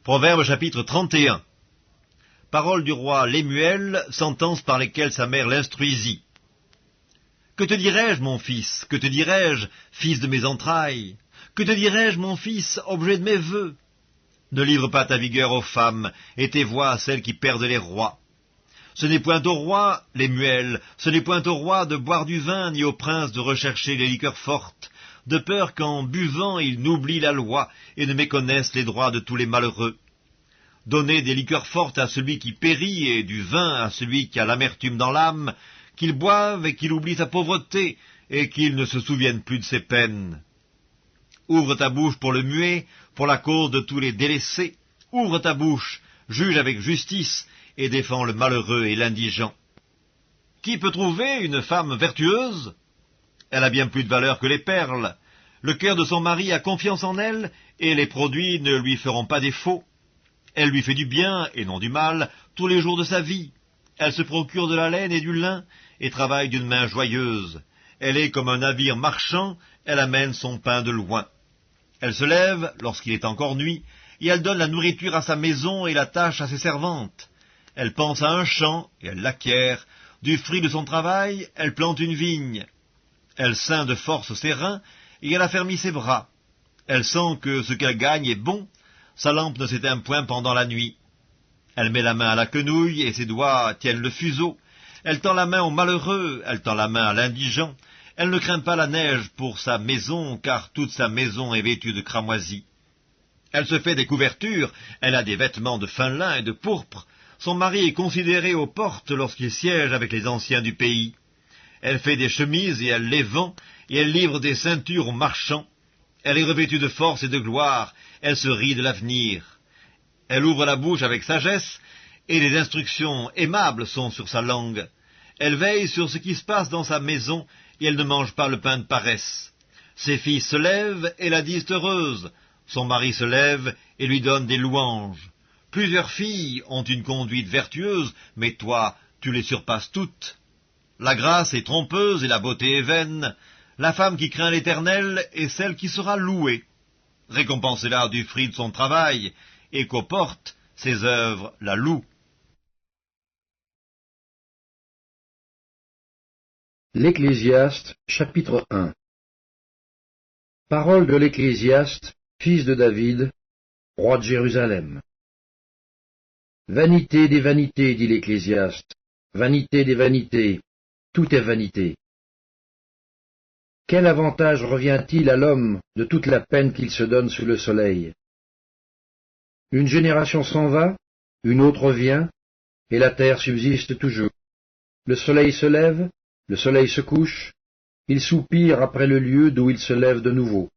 Proverbe chapitre 31. Parole du roi Lémuel, sentences par lesquelles sa mère l'instruisit. Que te dirai-je, mon fils? Que te dirai-je, fils de mes entrailles? Que te dirai-je, mon fils, objet de mes vœux? Ne livre pas ta vigueur aux femmes, et tes voix à celles qui perdent les rois. Ce n'est point au roi, Lémuel, ce n'est point au roi de boire du vin, ni au prince de rechercher les liqueurs fortes, de peur qu'en buvant ils n'oublient la loi, et ne méconnaissent les droits de tous les malheureux. Donnez des liqueurs fortes à celui qui périt, et du vin à celui qui a l'amertume dans l'âme, qu'il boive et qu'il oublie sa pauvreté, et qu'il ne se souvienne plus de ses peines. Ouvre ta bouche pour le muet, pour la cause de tous les délaissés. Ouvre ta bouche, juge avec justice, et défends le malheureux et l'indigent. Qui peut trouver une femme vertueuse? Elle a bien plus de valeur que les perles. Le cœur de son mari a confiance en elle, et les produits ne lui feront pas défaut. Elle lui fait du bien, et non du mal, tous les jours de sa vie. Elle se procure de la laine et du lin, et travaille d'une main joyeuse. Elle est comme un navire marchand, elle amène son pain de loin. Elle se lève, lorsqu'il est encore nuit, et elle donne la nourriture à sa maison et la tâche à ses servantes. Elle pense à un champ, et elle l'acquiert. Du fruit de son travail, elle plante une vigne. Elle ceint de force ses reins, et elle affermit ses bras. Elle sent que ce qu'elle gagne est bon, sa lampe ne s'éteint point pendant la nuit. Elle met la main à la quenouille, et ses doigts tiennent le fuseau. Elle tend la main au malheureux, elle tend la main à l'indigent. Elle ne craint pas la neige pour sa maison, car toute sa maison est vêtue de cramoisis. Elle se fait des couvertures, elle a des vêtements de fin lin et de pourpre. Son mari est considéré aux portes lorsqu'il siège avec les anciens du pays. Elle fait des chemises et elle les vend, et elle livre des ceintures aux marchands. Elle est revêtue de force et de gloire, elle se rit de l'avenir. Elle ouvre la bouche avec sagesse, et les instructions aimables sont sur sa langue. Elle veille sur ce qui se passe dans sa maison, et elle ne mange pas le pain de paresse. Ses filles se lèvent et la disent heureuse. Son mari se lève et lui donne des louanges. Plusieurs filles ont une conduite vertueuse, mais toi, tu les surpasses toutes. La grâce est trompeuse et la beauté est vaine. La femme qui craint l'Éternel est celle qui sera louée. Récompensez-la du fruit de son travail, et qu'aux portes, ses œuvres la louent. L'Ecclésiaste, chapitre 1. Parole de l'Ecclésiaste, fils de David, roi de Jérusalem. Vanité des vanités, dit l'Ecclésiaste, vanité des vanités, tout est vanité. Quel avantage revient-il à l'homme de toute la peine qu'il se donne sous le soleil? Une génération s'en va, une autre vient, et la terre subsiste toujours. Le soleil se lève, le soleil se couche, il soupire après le lieu d'où il se lève de nouveau.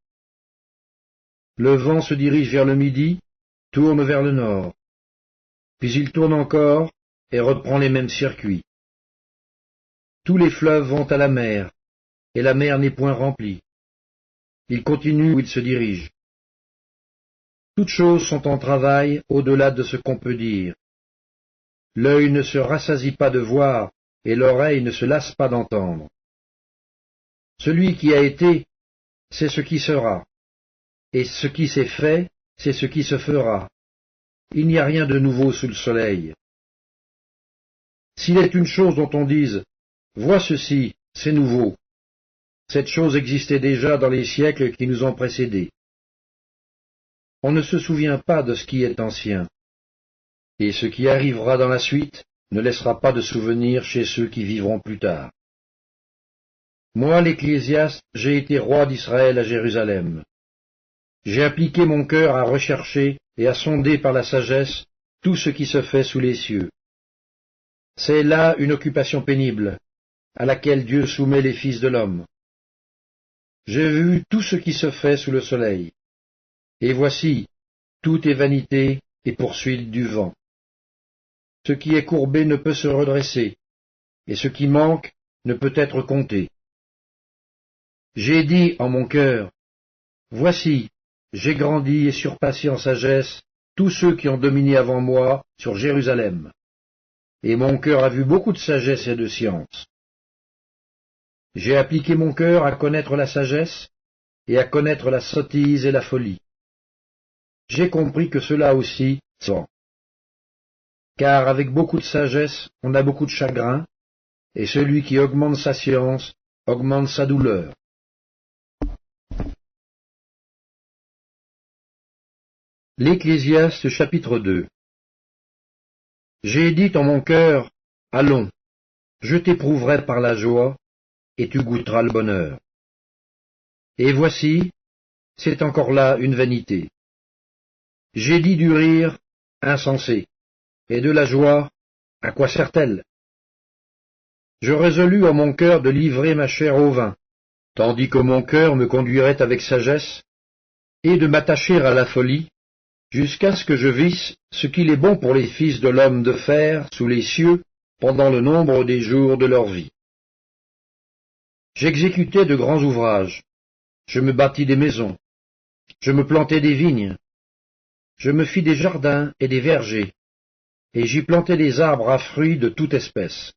Le vent se dirige vers le midi, tourne vers le nord, puis il tourne encore et reprend les mêmes circuits. Tous les fleuves vont à la mer, et la mer n'est point remplie. Il continue où il se dirige. Toutes choses sont en travail au-delà de ce qu'on peut dire. L'œil ne se rassasie pas de voir, et l'oreille ne se lasse pas d'entendre. Celui qui a été, c'est ce qui sera, et ce qui s'est fait, c'est ce qui se fera. Il n'y a rien de nouveau sous le soleil. S'il est une chose dont on dise « Vois ceci, c'est nouveau », cette chose existait déjà dans les siècles qui nous ont précédés. On ne se souvient pas de ce qui est ancien, et ce qui arrivera dans la suite ne laissera pas de souvenir chez ceux qui vivront plus tard. Moi, l'Ecclésiaste, j'ai été roi d'Israël à Jérusalem. J'ai appliqué mon cœur à rechercher et à sonder par la sagesse tout ce qui se fait sous les cieux. C'est là une occupation pénible, à laquelle Dieu soumet les fils de l'homme. J'ai vu tout ce qui se fait sous le soleil, et voici, tout est vanité et poursuite du vent. Ce qui est courbé ne peut se redresser, et ce qui manque ne peut être compté. J'ai dit en mon cœur, voici, j'ai grandi et surpassé en sagesse tous ceux qui ont dominé avant moi sur Jérusalem. Et mon cœur a vu beaucoup de sagesse et de science. J'ai appliqué mon cœur à connaître la sagesse et à connaître la sottise et la folie. j'ai compris que cela aussi, c'est vent. Car avec beaucoup de sagesse, on a beaucoup de chagrin, et celui qui augmente sa science augmente sa douleur. L'Ecclésiaste chapitre 2. J'ai dit en mon cœur, allons, je t'éprouverai par la joie, et tu goûteras le bonheur. Et voici, c'est encore là une vanité. J'ai dit du rire, insensé, et de la joie, à quoi sert-elle? Je résolus en mon cœur de livrer ma chair au vin, tandis que mon cœur me conduirait avec sagesse, et de m'attacher à la folie, jusqu'à ce que je visse ce qu'il est bon pour les fils de l'homme de faire sous les cieux pendant le nombre des jours de leur vie. J'exécutais de grands ouvrages, je me bâtis des maisons, je me plantai des vignes, je me fis des jardins et des vergers, et j'y plantai des arbres à fruits de toute espèce.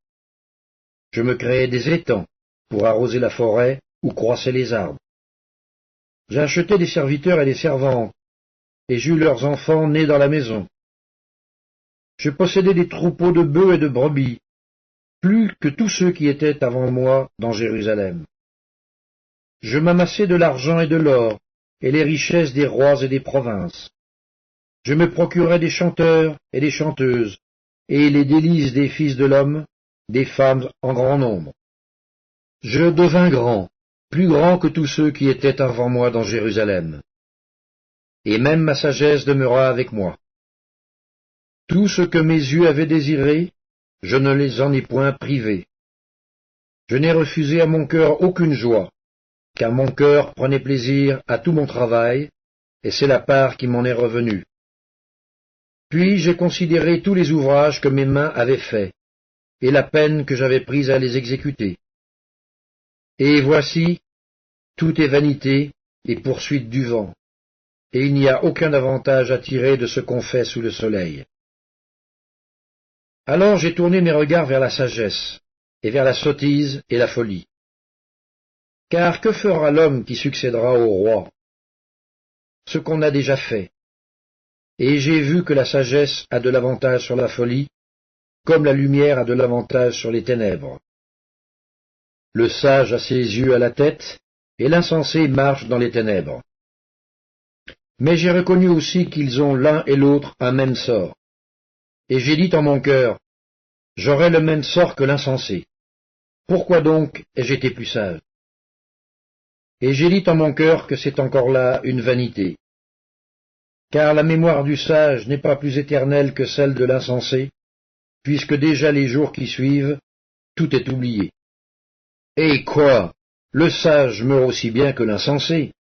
Je me créai des étangs pour arroser la forêt où croissaient les arbres. J'achetai des serviteurs et des servantes, et j'eus leurs enfants nés dans la maison. Je possédais des troupeaux de bœufs et de brebis, plus que tous ceux qui étaient avant moi dans Jérusalem. Je m'amassai de l'argent et de l'or, et les richesses des rois et des provinces. Je me procurai des chanteurs et des chanteuses, et les délices des fils de l'homme, des femmes en grand nombre. Je devins grand, plus grand que tous ceux qui étaient avant moi dans Jérusalem. Et même ma sagesse demeura avec moi. Tout ce que mes yeux avaient désiré, je ne les en ai point privés. Je n'ai refusé à mon cœur aucune joie, car mon cœur prenait plaisir à tout mon travail, et c'est la part qui m'en est revenue. Puis j'ai considéré tous les ouvrages que mes mains avaient faits, et la peine que j'avais prise à les exécuter. Et voici, tout est vanité et poursuite du vent, et il n'y a aucun avantage à tirer de ce qu'on fait sous le soleil. Alors j'ai tourné mes regards vers la sagesse, et vers la sottise et la folie. Car que fera l'homme qui succédera au roi? Ce qu'on a déjà fait. Et j'ai vu que la sagesse a de l'avantage sur la folie, comme la lumière a de l'avantage sur les ténèbres. Le sage a ses yeux à la tête, et l'insensé marche dans les ténèbres. Mais j'ai reconnu aussi qu'ils ont l'un et l'autre un même sort. Et j'ai dit en mon cœur, j'aurai le même sort que l'insensé. Pourquoi donc ai-je été plus sage? Et j'ai dit en mon cœur que c'est encore là une vanité. Car la mémoire du sage n'est pas plus éternelle que celle de l'insensé, puisque déjà les jours qui suivent, tout est oublié. Et quoi? Le sage meurt aussi bien que l'insensé.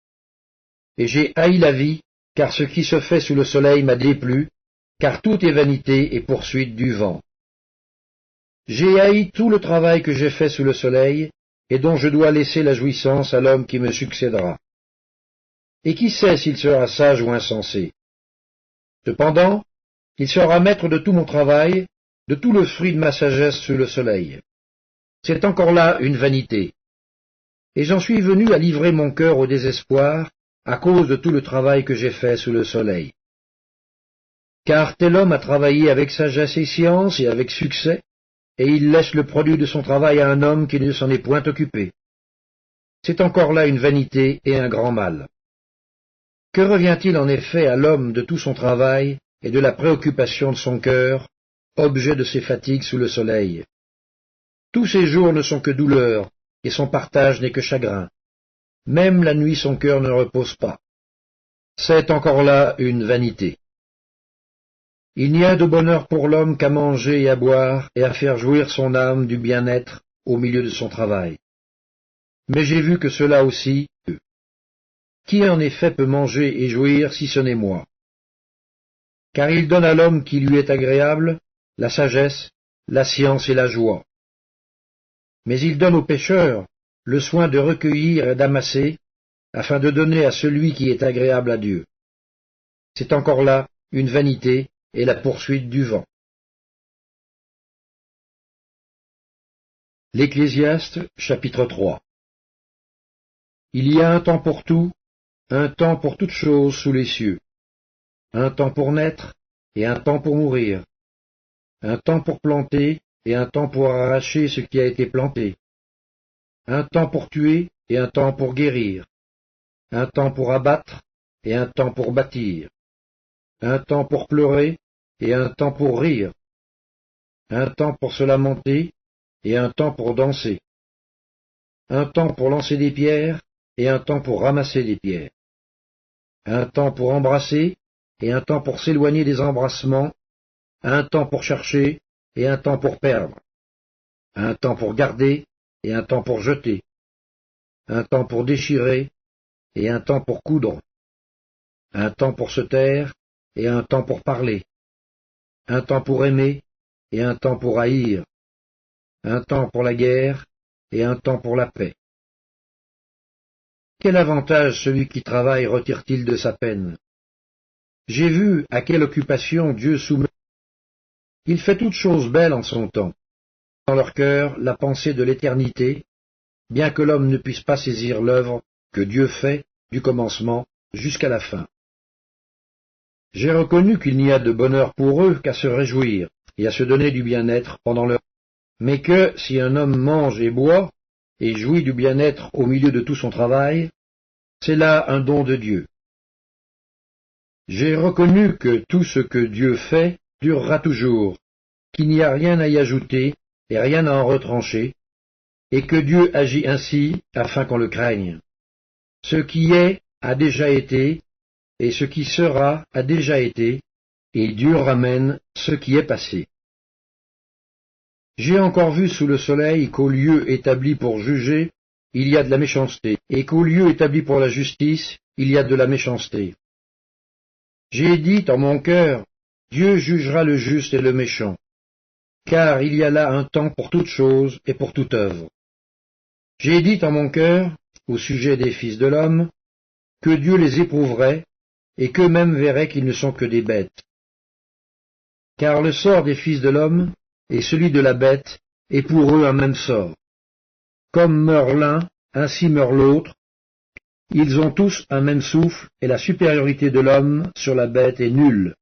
Et j'ai haï la vie, car ce qui se fait sous le soleil m'a déplu, car tout est vanité et poursuite du vent. J'ai haï tout le travail que j'ai fait sous le soleil, et dont je dois laisser la jouissance à l'homme qui me succédera. Et qui sait s'il sera sage ou insensé? Cependant, il sera maître de tout mon travail, de tout le fruit de ma sagesse sous le soleil. C'est encore là une vanité. Et j'en suis venu à livrer mon cœur au désespoir, à cause de tout le travail que j'ai fait sous le soleil. Car tel homme a travaillé avec sagesse et science et avec succès, et il laisse le produit de son travail à un homme qui ne s'en est point occupé. C'est encore là une vanité et un grand mal. Que revient-il en effet à l'homme de tout son travail et de la préoccupation de son cœur, objet de ses fatigues sous le soleil? Tous ses jours ne sont que douleur, et son partage n'est que chagrin. Même la nuit son cœur ne repose pas. C'est encore là une vanité. Il n'y a de bonheur pour l'homme qu'à manger et à boire, et à faire jouir son âme du bien-être au milieu de son travail. Mais j'ai vu que cela aussi, qui en effet peut manger et jouir si ce n'est moi? Car il donne à l'homme qui lui est agréable la sagesse, la science et la joie. Mais il donne aux pécheurs le soin de recueillir et d'amasser, afin de donner à celui qui est agréable à Dieu. C'est encore là une vanité et la poursuite du vent. L'Ecclésiaste, chapitre 3. Il y a un temps pour tout, un temps pour toutes choses sous les cieux. un temps pour naître et un temps pour mourir, un temps pour planter et un temps pour arracher ce qui a été planté, un temps pour tuer et un temps pour guérir, un temps pour abattre et un temps pour bâtir, un temps pour pleurer et un temps pour rire, un temps pour se lamenter et un temps pour danser, un temps pour lancer des pierres et un temps pour ramasser des pierres, un temps pour embrasser et un temps pour s'éloigner des embrassements, un temps pour chercher et un temps pour perdre, un temps pour garder et un temps pour jeter, un temps pour déchirer et un temps pour coudre, un temps pour se taire et un temps pour parler, un temps pour aimer et un temps pour haïr, un temps pour la guerre et un temps pour la paix. Quel avantage celui qui travaille retire-t-il de sa peine? J'ai vu à quelle occupation Dieu soumet. Il fait toutes choses belles en son temps, dans leur cœur la pensée de l'éternité, bien que l'homme ne puisse pas saisir l'œuvre que Dieu fait du commencement jusqu'à la fin. J'ai reconnu qu'il n'y a de bonheur pour eux qu'à se réjouir et à se donner du bien-être pendant leur vie, mais que si un homme mange et boit et jouit du bien-être au milieu de tout son travail, c'est là un don de Dieu. J'ai reconnu que tout ce que Dieu fait durera toujours, qu'il n'y a rien à y ajouter et rien à en retrancher, et que Dieu agit ainsi afin qu'on le craigne. Ce qui est a déjà été, et ce qui sera a déjà été, et Dieu ramène ce qui est passé. J'ai encore vu sous le soleil qu'au lieu établi pour juger, il y a de la méchanceté, et qu'au lieu établi pour la justice, il y a de la méchanceté. J'ai dit en mon cœur, Dieu jugera le juste et le méchant, car il y a là un temps pour toute chose et pour toute œuvre. J'ai dit en mon cœur, au sujet des fils de l'homme, que Dieu les éprouverait, et qu'eux-mêmes verraient qu'ils ne sont que des bêtes. Car le sort des fils de l'homme et celui de la bête est pour eux un même sort. Comme meurt l'un, ainsi meurt l'autre. Ils ont tous un même souffle, et la supériorité de l'homme sur la bête est nulle,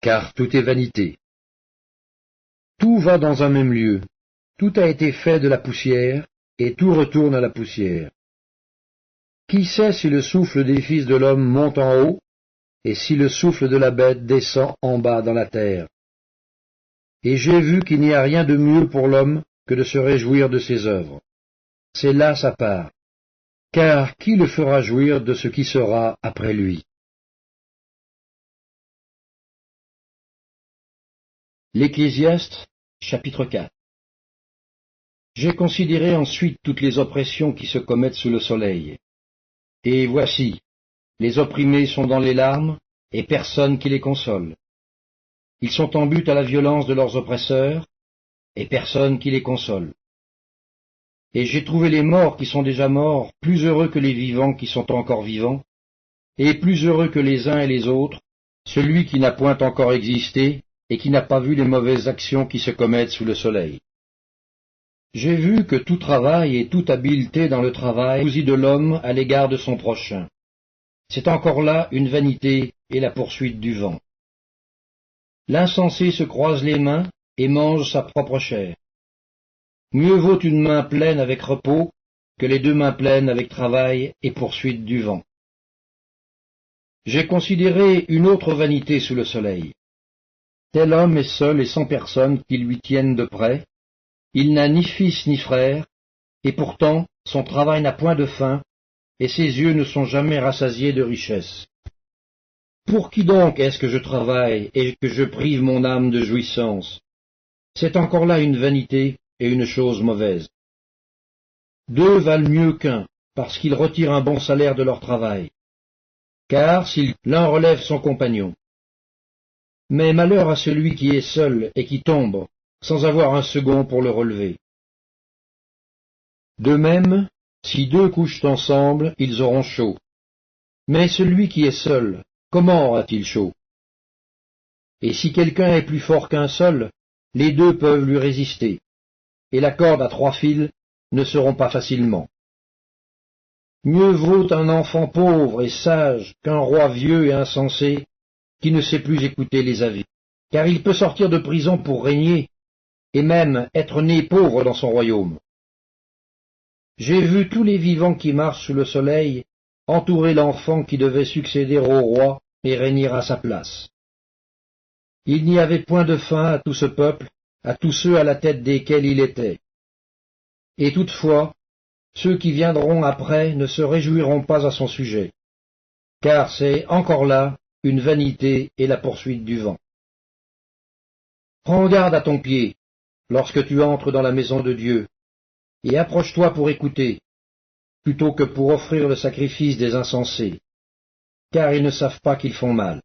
car tout est vanité. Tout va dans un même lieu, tout a été fait de la poussière, et tout retourne à la poussière. Qui sait si le souffle des fils de l'homme monte en haut, et si le souffle de la bête descend en bas dans la terre? Et j'ai vu qu'il n'y a rien de mieux pour l'homme que de se réjouir de ses œuvres. C'est là sa part. Car qui le fera jouir de ce qui sera après lui? L'Ecclésiaste, chapitre 4. J'ai considéré ensuite toutes les oppressions qui se commettent sous le soleil. Et voici, les opprimés sont dans les larmes, et personne qui les console. Ils sont en butte à la violence de leurs oppresseurs, et personne qui les console. Et j'ai trouvé les morts qui sont déjà morts plus heureux que les vivants qui sont encore vivants, et plus heureux que les uns et les autres, celui qui n'a point encore existé et qui n'a pas vu les mauvaises actions qui se commettent sous le soleil. J'ai vu que tout travail et toute habileté dans le travail jalousie de l'homme à l'égard de son prochain. C'est encore là une vanité et la poursuite du vent. L'insensé se croise les mains et mange sa propre chair. Mieux vaut une main pleine avec repos que les deux mains pleines avec travail et poursuite du vent. J'ai considéré une autre vanité sous le soleil. Tel homme est seul et sans personne qui lui tienne de près. Il n'a ni fils ni frère, et pourtant son travail n'a point de fin, et ses yeux ne sont jamais rassasiés de richesse. Pour qui donc est-ce que je travaille et que je prive mon âme de jouissance? C'est encore là une vanité et une chose mauvaise. Deux valent mieux qu'un, parce qu'ils retirent un bon salaire de leur travail. Car si l'un relève son compagnon. Mais malheur à celui qui est seul et qui tombe, sans avoir un second pour le relever. De même, si deux couchent ensemble, ils auront chaud. Mais celui qui est seul, comment aura-t-il chaud? Et si quelqu'un est plus fort qu'un seul, les deux peuvent lui résister, et la corde à 3 fils ne se rompt pas facilement. Mieux vaut un enfant pauvre et sage qu'un roi vieux et insensé, qui ne sait plus écouter les avis, car il peut sortir de prison pour régner, et même être né pauvre dans son royaume. J'ai vu tous les vivants qui marchent sous le soleil entourer l'enfant qui devait succéder au roi et régner à sa place. Il n'y avait point de fin à tout ce peuple, à tous ceux à la tête desquels il était. Et toutefois, ceux qui viendront après ne se réjouiront pas à son sujet, car c'est encore là une vanité et la poursuite du vent. Prends garde à ton pied lorsque tu entres dans la maison de Dieu, et approche-toi pour écouter, plutôt que pour offrir le sacrifice des insensés, car ils ne savent pas qu'ils font mal.